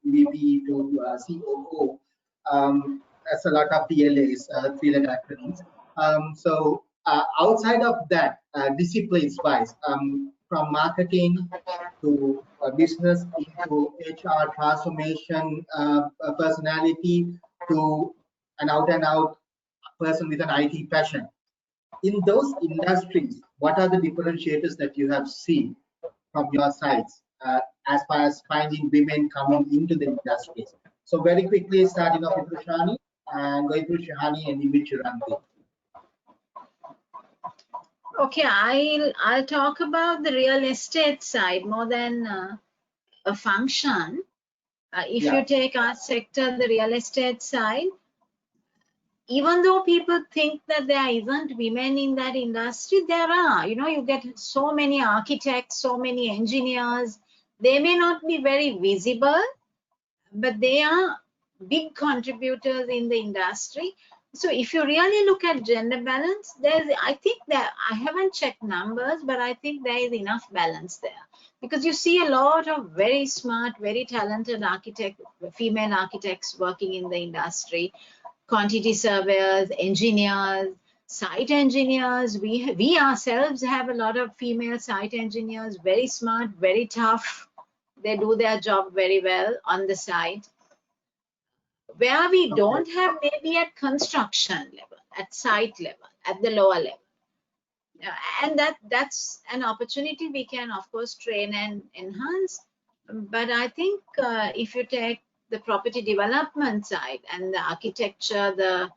EVP to COO. That's a lot of TLAs, 3-letter acronyms. So outside of that, disciplines-wise, from marketing to business into HR transformation, personality to an out-and-out person with an IT passion. In those industries, what are the differentiators that you have seen? from your sides as far as finding women coming into the industries? So very quickly, starting off with Shahani and going through Shahani and Imichu Ranvi. Okay, I'll talk about the real estate side more than a function. If you take our sector, the real estate side, even though people think that there isn't women in that industry, there are. You know, you get so many architects, so many engineers. They may not be very visible, but they are big contributors in the industry. So if you really look at gender balance, I think that I haven't checked numbers, but I think there is enough balance there, because you see a lot of very smart, very talented female architects working in the industry, quantity surveyors, engineers, site engineers. We ourselves have a lot of female site engineers, very smart, very tough. They do their job very well on the site. Where we don't have, maybe at construction level, at site level, at the lower level. And that's an opportunity we can, of course, train and enhance. But I think if you take the property development side and the architecture, the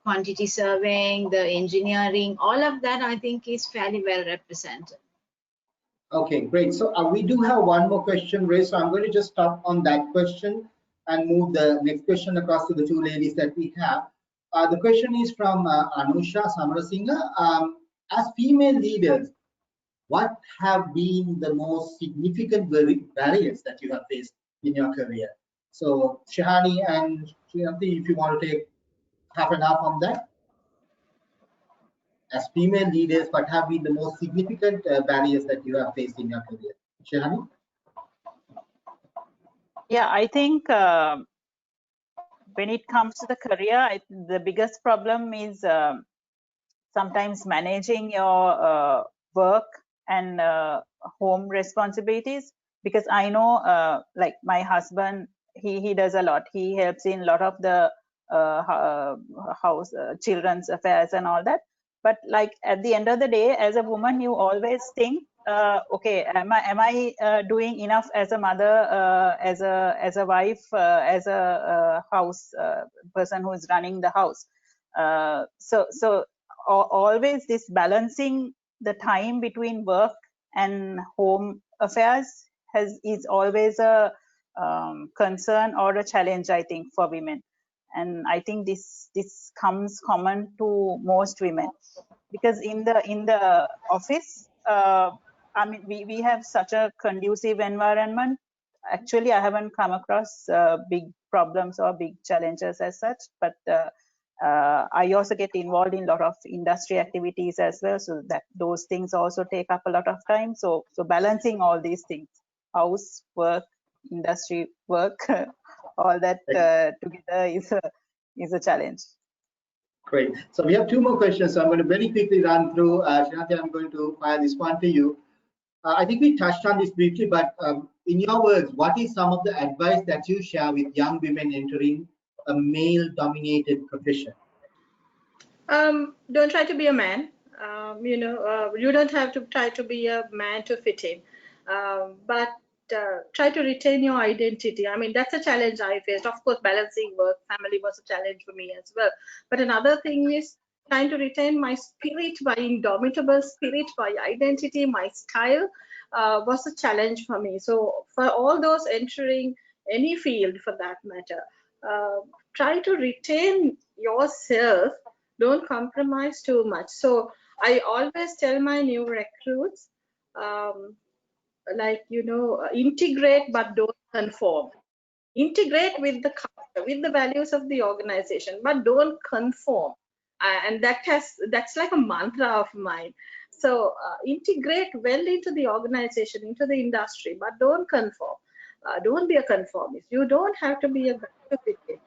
quantity surveying, the engineering, all of that, I think is fairly well represented. Okay, great. So we do have one more question raised. So I'm going to just stop on that question and move the next question across to the two ladies that we have. The question is from Anusha Samarasinghe. As female leaders, what have been the most significant barriers that you have faced in your career? So Shahani and Sriyanti, if you want to take half an hour on that. As female leaders, what have been the most significant barriers that you have faced in your career? Shahani? Yeah, I think when it comes to the career, the biggest problem is sometimes managing your work and home responsibilities, because I know like my husband, he does a lot. He helps in a lot of the house children's affairs and all that. But like at the end of the day, as a woman, you always think, okay, am I doing enough as a mother, as a wife, as a house person who is running the house? So always this balancing the time between work and home affairs is always a concern or a challenge, I think, for women. And I think this comes common to most women, because in the office, I mean, we have such a conducive environment. Actually, I haven't come across big problems or big challenges as such, but I also get involved in a lot of industry activities as well, so that those things also take up a lot of time. So balancing all these things, house, work, industry, work, all that together is a challenge. Great. So we have two more questions. So I'm going to very quickly run through. Srinatha, I'm going to fire this one to you. I think we touched on this briefly, but in your words, what is some of the advice that you share with young women entering a male-dominated profession? Don't try to be a man. You don't have to try to be a man to fit in, but try to retain your identity. I mean, that's a challenge I faced. Of course, balancing work, family was a challenge for me as well. But another thing is trying to retain my spirit, my indomitable spirit, my identity, my style was a challenge for me. So for all those entering any field for that matter, try to retain yourself. Don't compromise too much. So I always tell my new recruits, integrate but don't conform. Integrate with the culture, with the values of the organization, but don't conform. And that's like a mantra of mine. So integrate well into the organization, into the industry, but don't conform. Don't be a conformist. You don't have to be a graduate.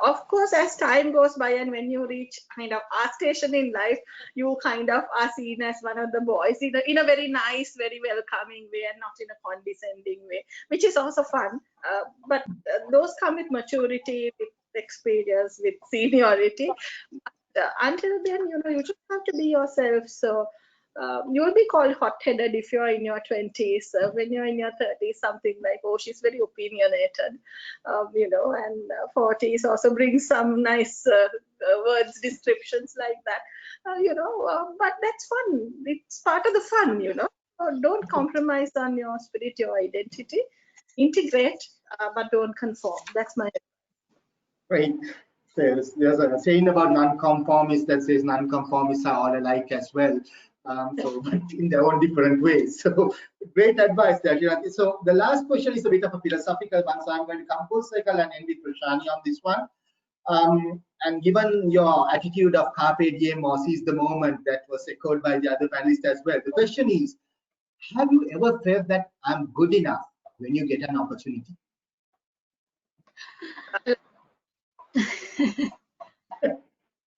Of course, as time goes by and when you reach kind of our station in life, you kind of are seen as one of the boys in a very nice, very welcoming way and not in a condescending way, which is also fun. But those come with maturity, with experience, with seniority. But, until then, you just have to be yourself. So you'll be called hot-headed if you're in your 20s. When you're in your 30s, something like, oh, she's very opinionated, and 40s also brings some nice words, descriptions like that, but that's fun. It's part of the fun, Don't compromise on your spirit, your identity. Integrate, but don't conform. That's my Right. There's a saying about non-conformists that says non-conformists are all alike as well. But in their own different ways. So great advice there, Shriranti. So the last question is a bit of a philosophical one. So I'm going to come full circle and end with Roshani on this one. And given your attitude of carpe diem or seize the moment that was echoed by the other panelists as well, the question is, have you ever felt that I'm good enough when you get an opportunity?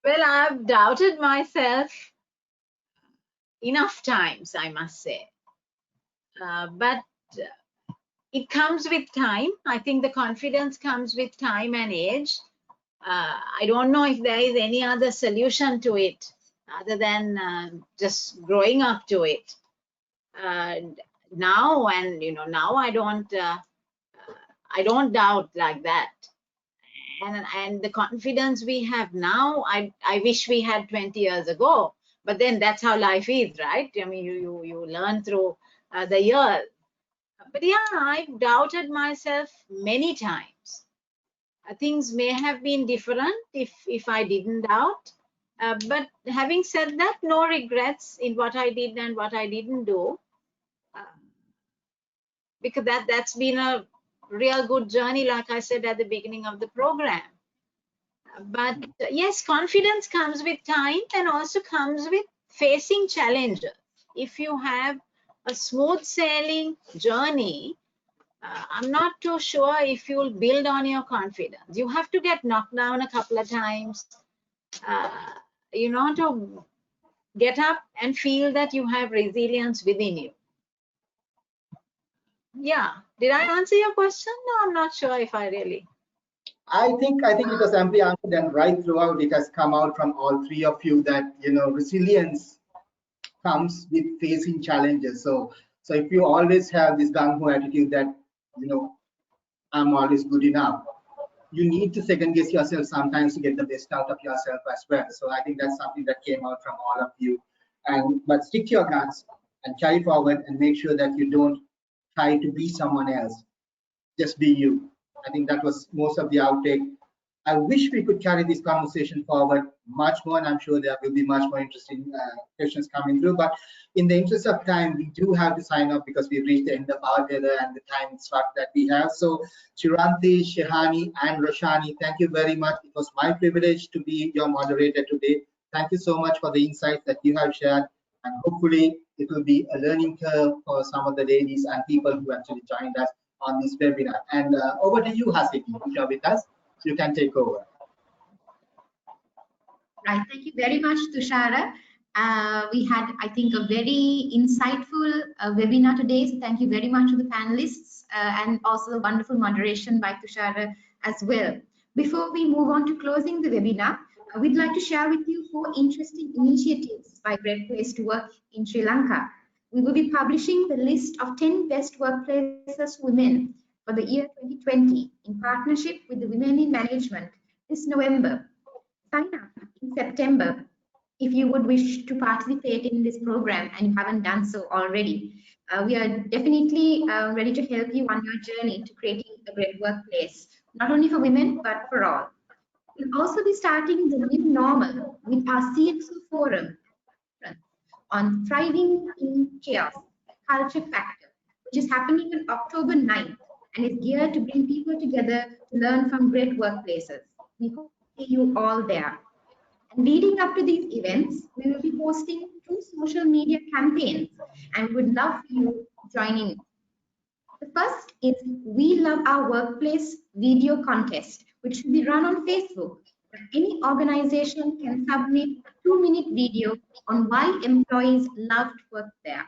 Well, I've doubted myself enough times, I must say. But it comes with time. I think the confidence comes with time and age. I don't know if there is any other solution to it other than just growing up to it. Now I don't doubt like that. And the confidence we have now, I wish we had 20 years ago. But then that's how life is, right? I mean, you learn through the years. But yeah, I've doubted myself many times. Things may have been different if I didn't doubt. But having said that, no regrets in what I did and what I didn't do. Because that's been a real good journey, like I said at the beginning of the program. But yes, confidence comes with time and also comes with facing challenges. If you have a smooth sailing journey, I'm not too sure if you'll build on your confidence. You have to get knocked down a couple of times, to get up and feel that you have resilience within you. Yeah, did I answer your question? No, I'm not sure if I really. I think it was amply answered, and right throughout it has come out from all three of you that resilience comes with facing challenges. So if you always have this gung-ho attitude that I'm always good enough, you need to second guess yourself sometimes to get the best out of yourself as well. So I think that's something that came out from all of you. But stick to your guns and carry forward and make sure that you don't try to be someone else. Just be you. I think that was most of the outtake. I wish we could carry this conversation forward much more, and I'm sure there will be much more interesting questions coming through. But in the interest of time, we do have to sign off because we've reached the end of our tether and the time slot that we have. So Shriranti, Shehani, and Roshani, thank you very much. It was my privilege to be your moderator today. Thank you so much for the insights that you have shared, and hopefully it will be a learning curve for some of the ladies and people who actually joined us on this webinar. And over to you, Hasini, if you're with us. You can take over. Right, thank you very much, Tushara. We had, I think, a very insightful webinar today. So thank you very much to the panelists and also the wonderful moderation by Tushara as well. Before we move on to closing the webinar, we'd like to share with you 4 interesting initiatives by Great Place to Work in Sri Lanka. We will be publishing the list of 10 best workplaces for women for the year 2020 in partnership with the Women in Management this November. Sign up in September if you would wish to participate in this program and you haven't done so already. We are definitely ready to help you on your journey to creating a great workplace, not only for women, but for all. We'll also be starting the new normal with our CXO forum on thriving in chaos, culture factor, which is happening on October 9th and is geared to bring people together to learn from great workplaces. We hope to see you all there. And leading up to these events, we will be hosting 2 social media campaigns and we would love for you to join in. The first is We Love Our Workplace video contest, which will be run on Facebook. Any organization can submit a 2-minute video on why employees love to work there.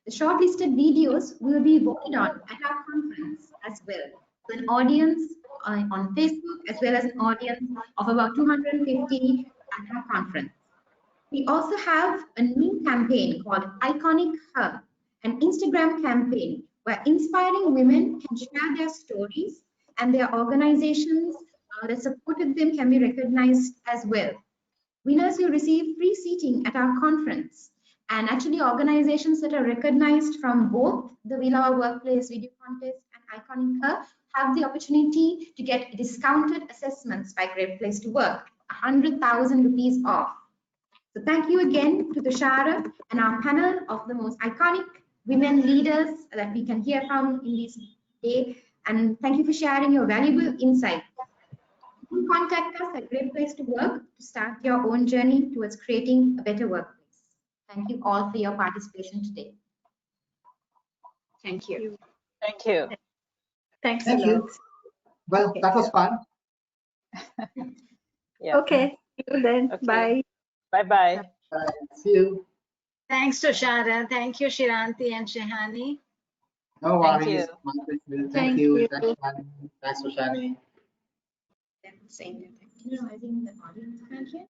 The shortlisted videos will be voted on at our conference as well. So an audience on Facebook as well as an audience of about 250 at our conference. We also have a new campaign called Iconic Her, an Instagram campaign where inspiring women can share their stories and their organizations that supported them can be recognized as well. Winners will receive free seating at our conference. And actually, organizations that are recognized from both the We Love Our Workplace video contest and Iconic Her have the opportunity to get discounted assessments by Great Place to Work, 100,000 rupees off. So thank you again to Tushara and our panel of the most iconic women leaders that we can hear from in this day. And thank you for sharing your valuable insight. You can contact us at Great Place to Work to start your own journey towards creating a better workplace. Thank you all for your participation today. Thank you. Thank you. Thanks Thank a you. lot. Well, that was fun. Yeah. Okay, see you then. Okay. Bye. Bye-bye. See you. Thanks, Tushara. Thank you, Shiranti and Shehani. No Thank worries. you. My pleasure. Thank Thank you. you. Thanks, Shani. Thanks, Shani. Saying that, I think the audience can't hear.